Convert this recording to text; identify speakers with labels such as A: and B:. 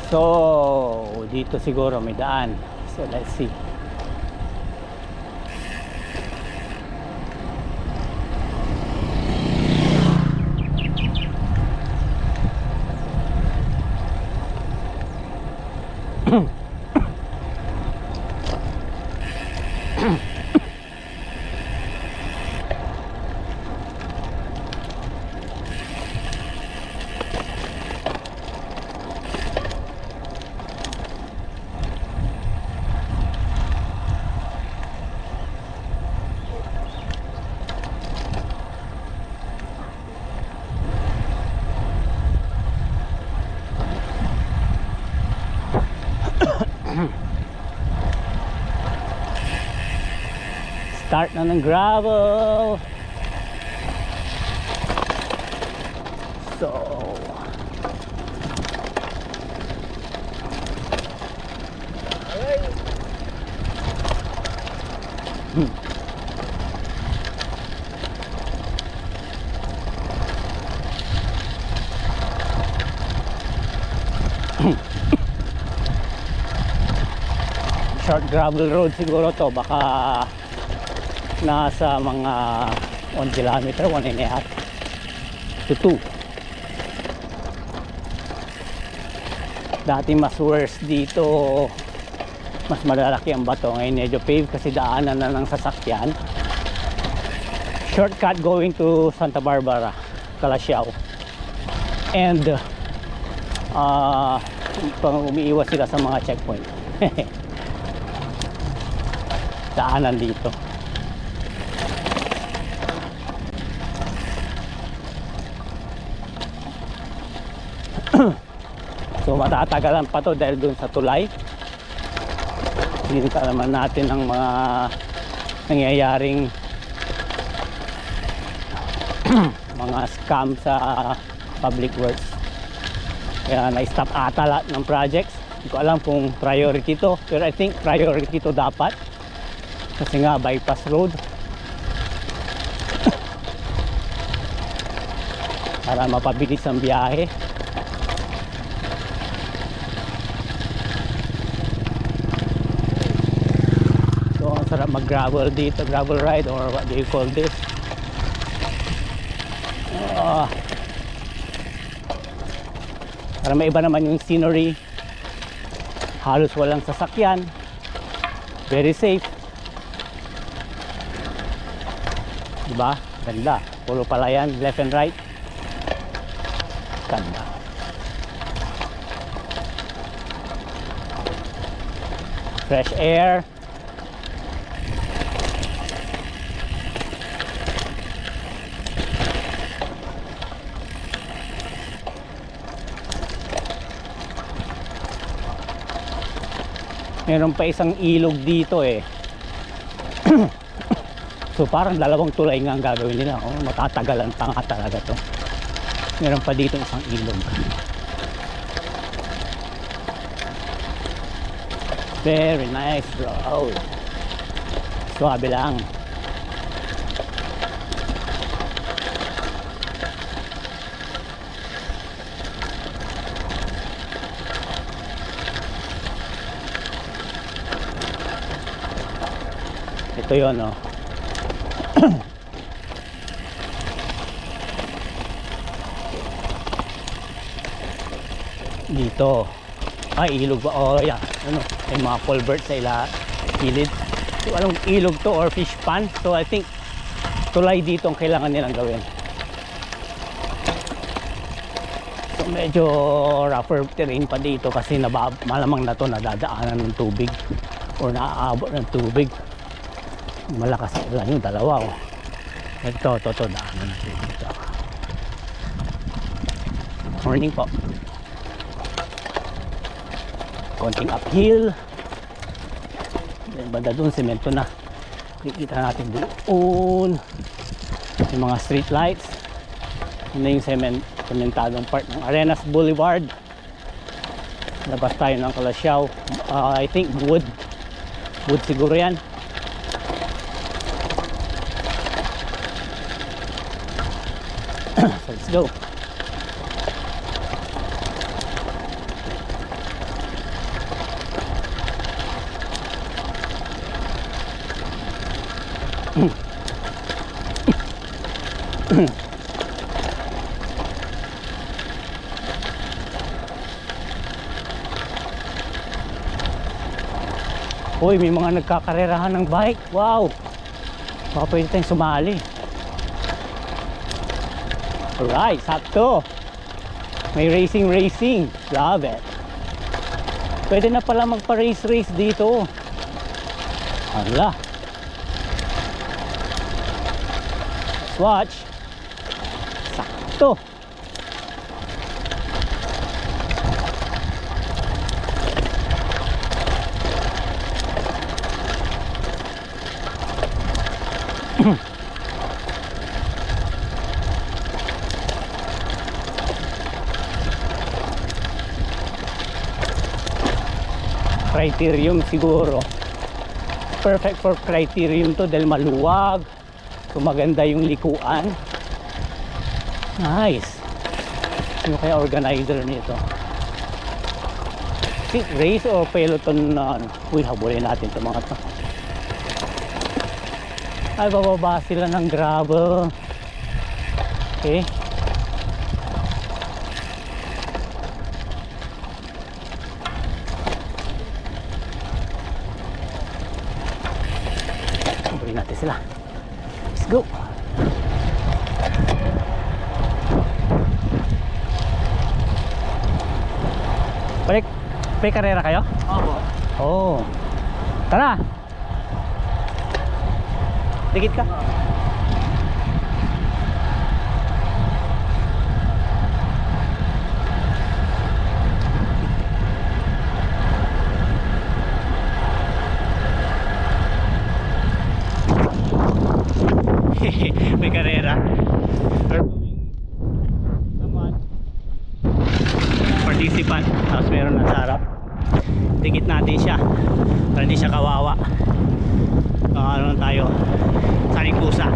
A: So dito siguro may daan. So let's see. Start na ng gravel. So short gravel road siguro to, baka nasa mga 1 kilometer, 1.5 to 2. Dati mas worse dito, mas malalaki ang bato. Ngayon medyo pave kasi daanan na ng sasakyan. Shortcut going to Santa Barbara, Calasiao. And umiiwas sila sa mga checkpoint. Daanan dito. So matatagalan pa to dahil dun sa tulay. Hindi naman natin ang mga nangyayaring mga scam sa public works. Kaya na-stop ata lahat ng projects. Hindi ko alam kung priority to, pero I think priority to dapat kasi nga bypass road para mapabilis ang biyahe. So ang sarap mag gravel dito, gravel ride, or what do you call this? Para may iba naman yung scenery, halos walang sasakyan, very safe, diba? Ganda, puro palayan, left and right, ganda. Fresh air. Meron pa isang ilog dito eh. So parang dalawang tulay nga ang gagawin nila. Oh, matatagalan pa nga talaga to. Meron pa dito isang ilog. Very nice road. Suabe lang. Ito yun, oh. Dito ay ilog ba? Oh yeah, ano, may mga culvert sa kilid. So anong ilog to or fish pond? So I think tulay dito ang kailangan nilang gawin. So medyo rougher terrain pa dito kasi malamang na to nadadaanan ng tubig or naaabot ng tubig. Malakas lang yung dalawa, oh. Ito daanan natin dito. Morning po. Konting uphill. Banda dun, semento na. Kikita natin doon yung mga street lights. Yun na yung sementadong part ng Arenas Boulevard. Labas tayo ng Calasiao. I think wood siguro yan. So let's go. Uy, may mga nagkakarerahan ng bike. Wow! Baka pwede tayong sumali. Alright, sakto. May racing. Love it. Pwede na pala magpa-race dito. Hala. Watch. Sakto. Criterium siguro. Perfect for criterium to dahil maluwag. So maganda yung likuan. Nice. Sino kaya organizer nito? Race o peloton na ano? Uy, habulin natin ito mga to. Ay, bababa sila ng gravel. Okay. Habulin natin sila. Let's go. Balik. May karera kayo?
B: Opo.
A: Oh. Tara. Dikit ka. May karera. Participant. Tapos meron nasa harap. Dikit natin siya para hindi siya kawawa. Ano lang tayo, saling pusa.